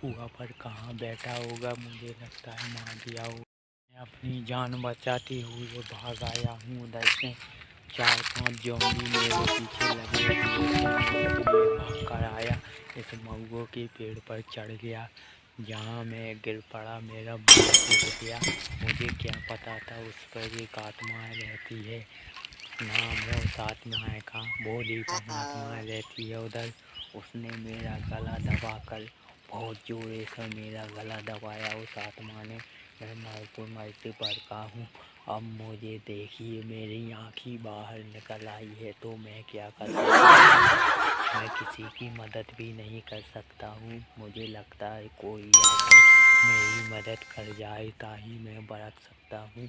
कुआं पर कहाँ बैठा होगा, मुझे लगता है मार दिया हो। मैं अपनी जान बचाते हुए भाग आया हूँ उधर से। 4-5 ज़ॉम्बी मेरे पीछे लगे हुए थे, मैं इसलिए भाग कर आया। इस महुओं के पेड़ पर चढ़ गया, जहाँ मैं गिर पड़ा, मेरा बूट टूट गया। मुझे क्या पता था उस पर एक आत्मा रहती है। नाम है उस आत्मा का भोली परमात्मा रहती है उधर। उसने मेरा गला दबाकर बहुत जोर से मेरा गला दबाया उस आत्मा ने। मैं मरते मरते बरका हूँ। अब मुझे देखिए, मेरी आँखी बाहर निकल आई है, तो मैं क्या कर सकता हूँ। मैं किसी की मदद भी नहीं कर सकता हूँ। मुझे लगता है कोई आकर मेरी मदद कर जाए ताकि मैं बरक सकता हूँ।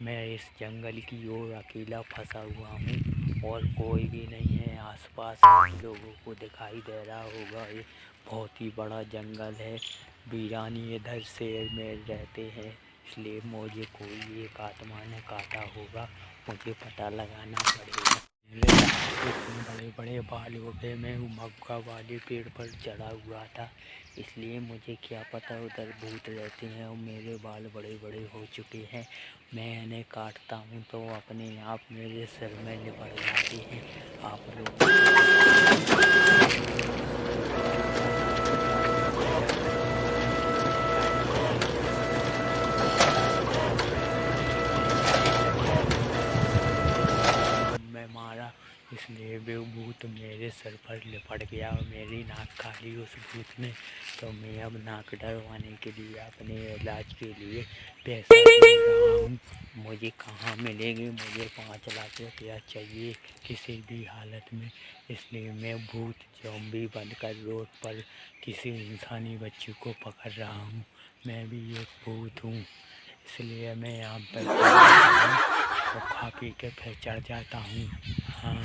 मैं इस जंगल की ओर अकेला फंसा हुआ हूँ और कोई भी नहीं है आसपास। आप लोगों को दिखाई दे रहा होगा, ये बहुत ही बड़ा जंगल है। वीरानी इधर शेर में रहते हैं, इसलिए मुझे कोई एक आत्मा ने काटा होगा। मुझे पता लगाना पड़ेगा। मेरे इतने बड़े बड़े बाल हो गए, मैं मक्का वाले पेड़ पर चढ़ा हुआ था, इसलिए मुझे क्या पता उधर भूत रहते हैं और मेरे बाल बड़े बड़े हो चुके हैं। मैं इन्हें काटता हूँ तो अपने आप मेरे सिर में लिपट जाते हैं। आप लोगों को मैं मारा, इसलिए वो भूत मेरे सिर पर लिपट गया और मेरी नाक खा ली उस भूत ने। तो मैं अब नाक डरवाने के लिए अपने इलाज के लिए पैसा दे रहा हूँ। मुझे कहाँ मिलेंगे, मुझे 5 लाख रुपया चाहिए किसी भी हालत में। इसलिए मैं भूत ज़ॉम्बी बनकर रोड पर किसी इंसानी बच्चे को पकड़ रहा हूँ। मैं भी एक भूत हूँ, इसलिए मैं यहाँ पर और खा पी के फिर चढ़ जाता हूँ। हाँ,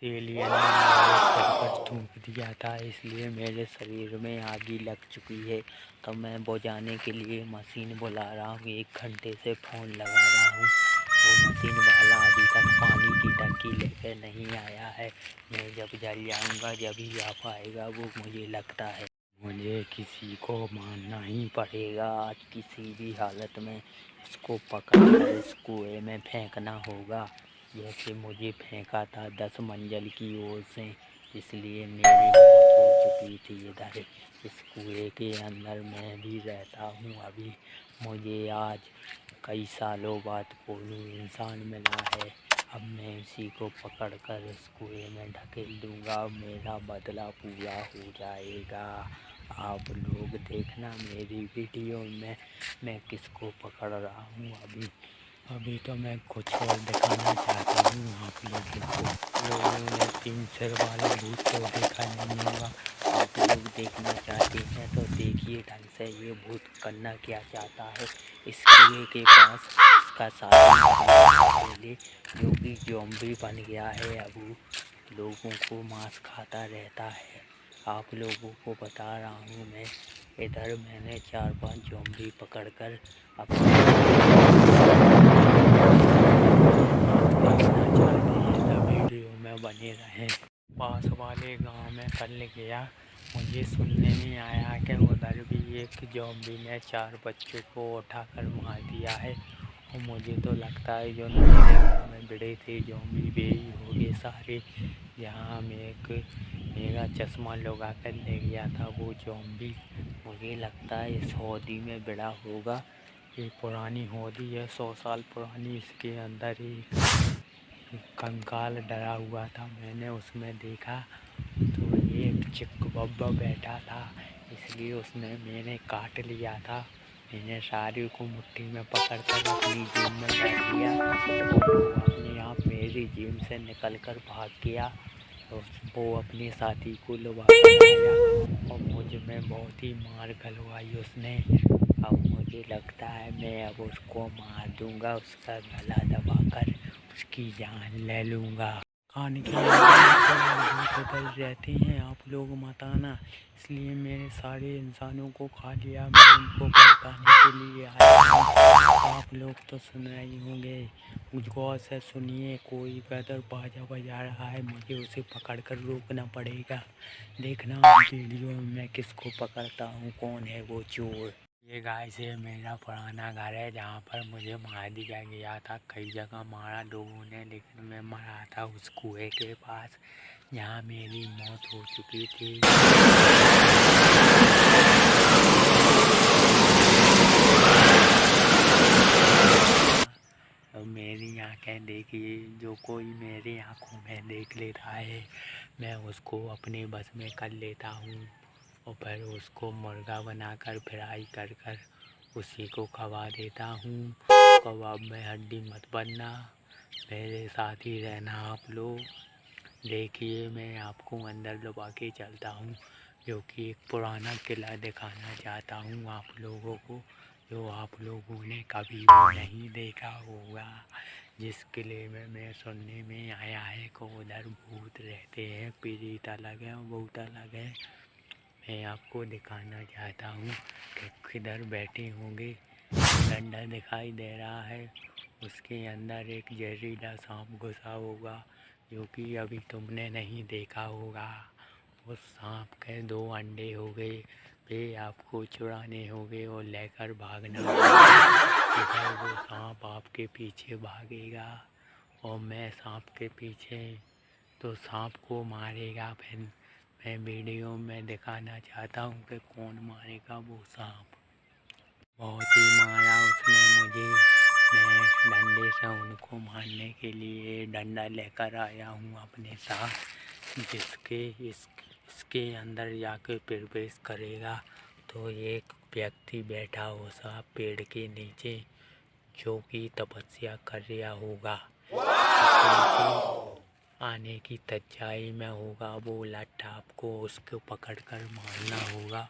इसीलिए ने मेरे सर पर थूक दिया था, इसलिए मेरे शरीर में आग लग चुकी है। तो मैं बुझाने के लिए मशीन बुला रहा हूँ। 1 घंटे से फ़ोन लगा रहा हूँ, वो मशीन वाला अभी तक पानी की टंकी लेकर नहीं आया है। मैं जब जल जाऊँगा जब ही आ पाएगा वो, मुझे लगता है। मुझे किसी को मारना ही पड़ेगा आज, किसी भी हालत में इसको पकड़कर इस कुएं में फेंकना होगा, जैसे मुझे फेंका था 10 मंजिल की ओर से। इसलिए मेरी मौत हो चुकी थी इधर इस कुएं के अंदर। मैं भी रहता हूँ अभी। मुझे आज कई सालों बाद कोई इंसान मिला है। अब मैं इसी को पकड़कर इस कुएं में ढकेल दूँगा, मेरा बदला पूरा हो जाएगा। आप लोग देखना मेरी वीडियो में मैं किसको पकड़ रहा हूँ। अभी तो मैं कुछ और दिखाना चाहता हूँ आप लोगों को। लोगों ने 3 सिर वाले भूत को देखा नहीं होगा। आप लोग देखना चाहते हैं तो देखिए ढंग से ये भूत करना क्या चाहता है। इस कुएं के पास इसका साथी पहले जो कि ज़ॉम्बी बन गया है, अब वो लोगों को मांस खाता रहता है। आप लोगों को बता रहा हूँ मैं, इधर मैंने 4-5 ज़ॉम्बी पकड़कर अपने देखना चाहते हैं तो वीडियो में बने रहें। पास वाले गांव में कल गया, मुझे सुनने में आया कि उधर भी एक ज़ॉम्बी ने 4 बच्चों को उठाकर मार दिया है। और मुझे तो लगता है जो मेरे घर में बड़े थे ज़ॉम्बी वे ही हो गए सारे। यहाँ में एक मेरा चश्मा लगा कर ले गया था वो ज़ॉम्बी। मुझे लगता है इस हौदी में बड़ा होगा। ये पुरानी हौदी है, 100 साल पुरानी। इसके अंदर एक कंकाल डरा हुआ था, मैंने उसमें देखा तो एक चिक बैठा था, इसलिए उसने मैंने काट लिया था। मैंने सारे को मुट्ठी में पकड़कर अपनी जेब में डाल दिया और वो अपने आप मेरी जेब से निकलकर भाग गया। वो अपने साथी को लुभा कर आया और मुझ में बहुत ही मार गलवाई उसने। अब मुझे लगता है मैं अब उसको मार दूंगा, उसका गला दबाकर उसकी जान ले लूँगा। खाने के लिए बहुत रहते हैं, आप लोग मत आना। इसलिए मैंने सारे इंसानों को खा लिया, मैं उनको बताने के लिए आया हूँ। आप लोग तो सुन रहे होंगे, गौर से सुनिए। कोई गदर बाजा बजा रहा है, मुझे उसे पकड़ कर रोकना पड़ेगा। देखना वीडियो में मैं किसको पकड़ता हूँ, कौन है वो चोर। ये गाइस ये मेरा पुराना घर है, जहाँ पर मुझे मार दिया गया था। कई जगह मारा लोगों ने, लेकिन मैं मरा था उस कुएं के पास जहाँ मेरी मौत हो चुकी थी। और मेरी आंखें देखिए, जो कोई मेरी आंखों में देख लेता है मैं उसको अपने बस में कर लेता हूँ, और फिर उसको मुर्गा बनाकर फ्राई कर कर उसी को खवा देता हूँ। कबाब में हड्डी मत बनना, मेरे साथ ही रहना आप लोग। देखिए मैं आपको अंदर दबा के चलता हूँ, जो कि एक पुराना किला दिखाना चाहता हूँ आप लोगों को, जो आप लोगों ने कभी भी नहीं देखा होगा। जिस किले में मैं सुनने में आया है कि उधर भूत रहते हैं, पीरित अलग है और भूत अलग है। मैं आपको दिखाना चाहता हूँ कि किधर बैठे होंगे। डंडा दिखाई दे रहा है, उसके अंदर एक जहरीला सांप घुसा होगा, जो कि अभी तुमने नहीं देखा होगा। उस सांप के 2 अंडे हो गए, वे आपको चुराने होंगे और लेकर भागना होगा। इधर वो सांप आपके पीछे भागेगा और मैं सांप के पीछे, तो सांप को मारेगा। फिर मैं वीडियो में दिखाना चाहता हूँ कि कौन मारेगा वो सांप। बहुत ही मारा उसने मुझे, मैं डंडे से उनको मारने के लिए डंडा लेकर आया हूँ अपने साथ, जिसके इसके अंदर जाके प्रवेश करेगा तो एक व्यक्ति बैठा हो सा पेड़ के नीचे, जो कि तपस्या कर रहा होगा। आने की सच्चाई में होगा वो लट्ठा, आपको उसको पकड़कर मारना होगा।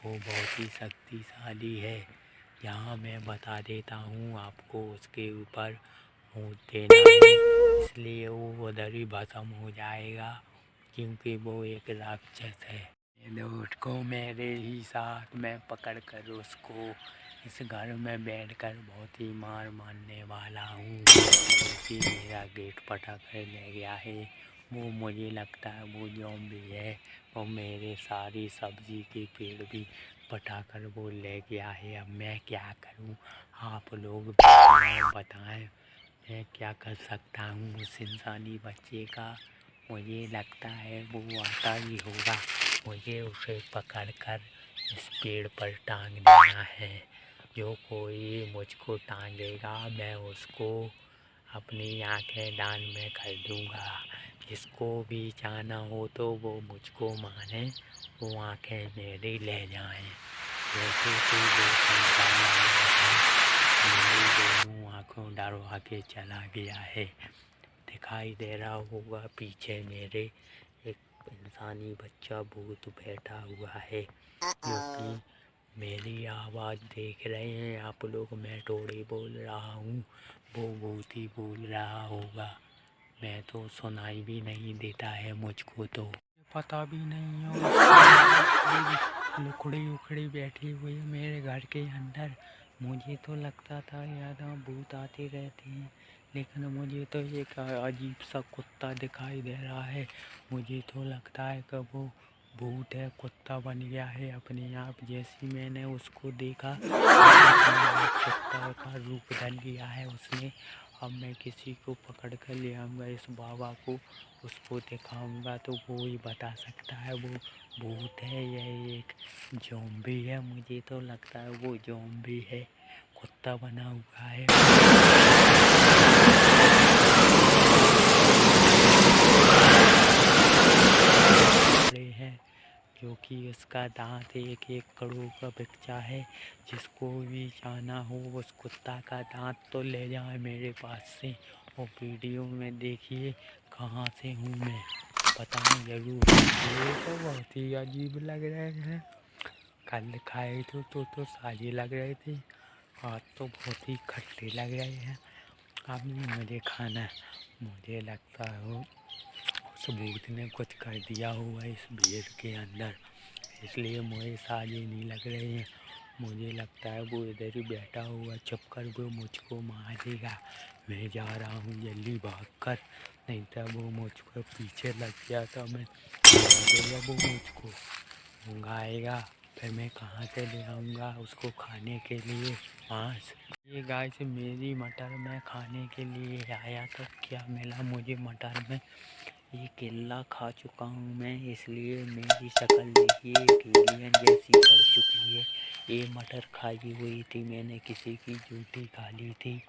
वो बहुत ही शक्तिशाली है। यहाँ मैं बता देता हूँ आपको, उसके ऊपर मुँह देना है, इसलिए वो उधर ही भस्म हो जाएगा, क्योंकि वो एक राक्षस है। दोस्त को मेरे ही साथ मैं पकड़कर उसको इस घर में बैठकर बहुत ही मारने वाला हूँ, क्योंकि मेरा गेट पटा कर ले गया है। वो मुझे लगता है वो ज़ॉम्बी है, और मेरे सारी सब्जी के पेड़ भी पटा कर वो ले गया है। अब मैं क्या करूँ, आप लोग बताएं मैं क्या कर सकता हूँ उस इंसानी बच्चे का। मुझे लगता है वो आता ही होगा, मुझे उसे पकड़कर इस पेड़ पर टांग देना है। जो कोई मुझको टांगेगा मैं उसको अपनी आंखें दान में कर दूँगा। जिसको भी जाना हो तो वो मुझको माने, वो आंखें मेरी ले जाएं। जैसे कि वो मेरी दोनों आँखों डरवा के चला गया है। दिखाई दे रहा होगा पीछे मेरे एक इंसानी बच्चा भूत बैठा हुआ है, जो कि मेरी आवाज़ देख रहे हैं आप लोग। मैं थोड़ी बोल रहा हूँ, वो भूत ही बोल रहा होगा। मैं तो सुनाई भी नहीं देता है मुझको, तो पता भी नहीं है। लुकड़ी उखड़ी बैठी हुई है मेरे घर के अंदर। मुझे तो लगता था यहाँ भूत आते रहते हैं, लेकिन मुझे तो एक अजीब सा कुत्ता दिखाई दे रहा है। मुझे तो लगता है कि वो भूत है, कुत्ता बन गया है अपने आप। जैसे मैंने उसको देखा कुत्ता का रूप धर लिया है उसने। अब मैं किसी को पकड़ कर ले आऊँगा इस बाबा को, उसको दिखाऊंगा तो वो ही बता सकता है वो भूत है या एक ज़ॉम्बी है। मुझे तो लगता है वो ज़ॉम्बी है, कुत्ता बना हुआ है। है जो कि उसका दांत 1-1 करोड़ का बिकता है। जिसको भी जाना हो उस कुत्ता का दांत तो ले जाए मेरे पास से। और वीडियो में देखिए कहाँ से हूँ मैं, बताएं ज़रूर। ये तो बहुत ही अजीब लग रहे हैं, कल खाए तो साजे लग रहे थे, आज तो बहुत ही खट्टे लग रहे हैं। अभी मुझे खाना है, मुझे लगता है उस भूत ने कुछ कर दिया हुआ इस भीड़ के अंदर, इसलिए मुझे साजे नहीं लग रहे हैं। मुझे लगता है वो इधर ही बैठा हुआ छुप कर वो मुझको मारेगा। मैं जा रहा हूँ जल्दी भागकर, नहीं तो वो मुझको पीछे लग गया तो मैं मारेगा वो मुझको भगाएगा। फिर मैं कहाँ से ले आऊँगा उसको खाने के लिए मांस। ये गाइस मेरी मटर मैं खाने के लिए आया तो क्या मिला मुझे मटर में, ये केला खा चुका हूँ मैं, इसलिए मेरी शक्ल देखिए एक एलियन जैसी पड़ चुकी है। ये मटर खाई हुई थी मैंने, किसी की जूठी खा ली थी,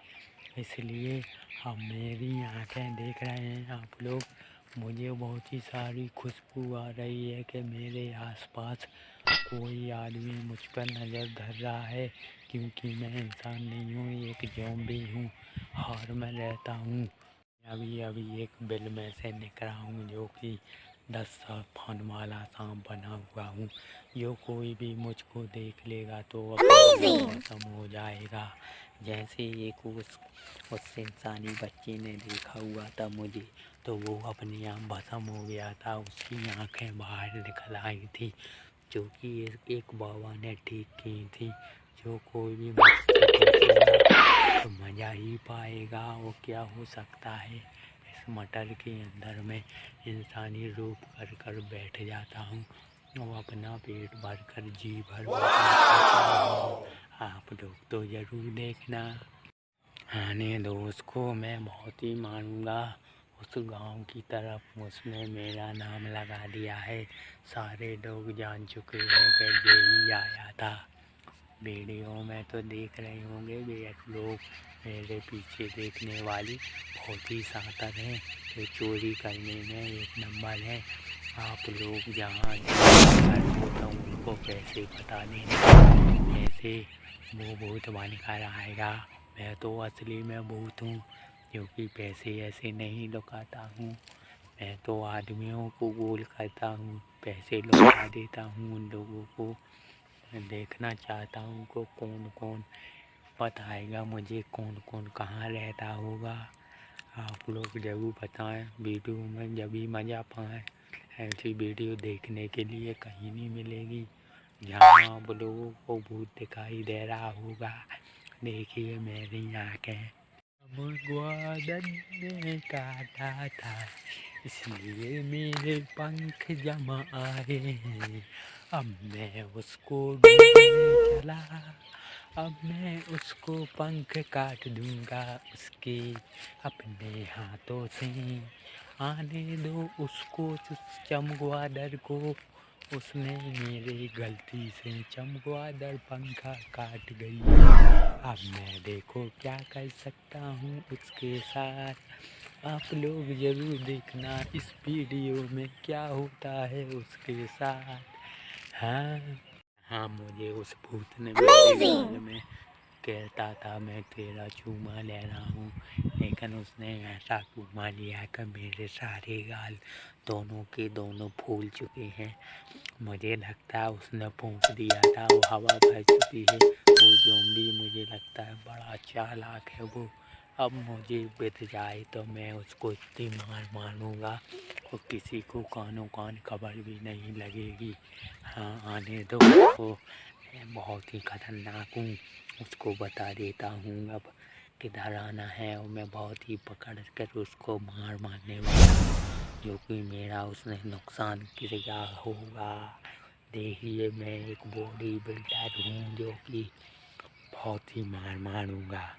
इसलिए अब मेरी आंखें देख रहे हैं आप लोग। मुझे बहुत ही सारी खुशबू आ रही है कि मेरे आसपास कोई आदमी मुझ पर नज़र धर रहा है, क्योंकि मैं इंसान नहीं हूँ, एक ज़ॉम्बी हूँ और मैं रहता हूँ। अभी अभी एक बिल में से निकला हूँ जो कि 10 फन वाला सांप बना हुआ हूँ। जो कोई भी मुझको देख लेगा तो अपना मौसम हो जाएगा। जैसे एक उस इंसानी बच्चे ने देखा हुआ था मुझे, तो वो अपने आप भस्म हो गया था, उसकी आंखें बाहर निकल आई थी, जो कि एक बाबा ने ठीक की थी। जो कोई भी मुझको देखेगा तो मज़ा ही पाएगा। वो क्या हो सकता है, इस मटर के अंदर में इंसानी रूप कर बैठ जाता हूँ और अपना पेट भर कर जी भर खाता हूँ। आप लोग तो ज़रूर देखना। आने दो उसको, मैं बहुत ही मारूंगा उस गांव की तरफ। उसने मेरा नाम लगा दिया है, सारे लोग जान चुके हैं कि यही आया था। वीडियो में तो देख रहे होंगे वे लोग, मेरे पीछे देखने वाली बहुत ही शातिर हैं, ये चोरी करने में एक नंबर है। आप लोग जहाँ तो उनको कैसे बता देना, ऐसे वो भूत बनकर आएगा। मैं तो असली में भूत हूँ, क्योंकि पैसे ऐसे नहीं लुकाता हूँ। मैं तो आदमियों को गोल करता हूँ, पैसे लुटा देता हूँ उन लोगों को। मैं देखना चाहता हूँ को कौन कौन बताएगा मुझे, कौन कौन कहाँ रहता होगा। आप लोग ज़रूर बताएं, वीडियो में जब भी मज़ा पाएँ। ऐसी वीडियो देखने के लिए कहीं नहीं मिलेगी जहाँ आप लोगों को भूत दिखाई दे रहा होगा। देखिए मेरी आँखें, ग्वादन ने काटा था, इसलिए मेरे पंख जमा आए हैं। अब मैं उसको ढूंढने चला, अब मैं उसको पंख काट दूंगा उसके अपने हाथों से। आने दो उसको, उस चमगादड़ को, उसने मेरी गलती से चमगादड़ पंखा काट गई। अब मैं देखो क्या कर सकता हूँ उसके साथ। आप लोग ज़रूर देखना इस वीडियो में क्या होता है उसके साथ। हाँ हाँ, मुझे उस भूत ने मेरे गाल में कहता था मैं तेरा चूमा ले रहा हूँ, लेकिन उसने ऐसा चूमा लिया कि मेरे सारे गाल दोनों के दोनों फूल चुके हैं। मुझे लगता है उसने फूंक दिया था, वो हवा भर चुकी है। वो ज़ॉम्बी मुझे लगता है बड़ा चालाक है वो। अब मुझे बित जाए तो मैं उसको इतनी मार मारूंगा और किसी को कानों कान खबर भी नहीं लगेगी। हाँ आने दो उसको, मैं बहुत ही खतरनाक हूँ, उसको बता देता हूँ अब किधर आना है, और मैं बहुत ही पकड़ कर उसको मारने वाला हूँ, जो कि मेरा उसने नुकसान किया होगा। देखिए मैं एक बॉडी बिल्डर हूँ जो कि बहुत ही मारूंगा।